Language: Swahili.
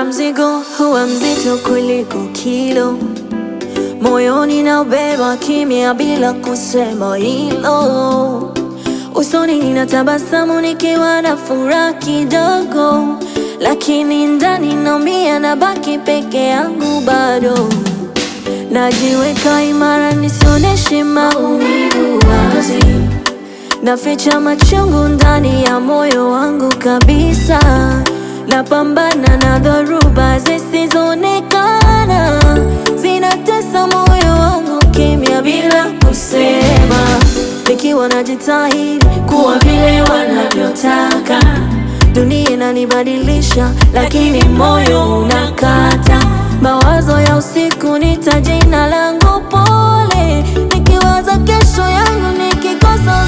mzigo huwa mzito kuliko kilo, moyoni naubeba kimya bila kusema hilo. Usoni ninatabasamu nikiwa na furaha kidogo, lakini ndani naumia, nabaki peke yangu bado. Najiweka imara nisioneshe maumivu wazi, naficha machungu ndani ya moyo wangu kabisa. Napambana na dhoruba zisizoonekana, zinatesa moyo wangu kimya bila kusema. Nikiwa najitahidi kuwa vile wanavyotaka, dunia inanibadilisha lakini moyo unakata. Mawazo ya usiku nita jina langu pole, nikiwaza kesho yangu nikikosa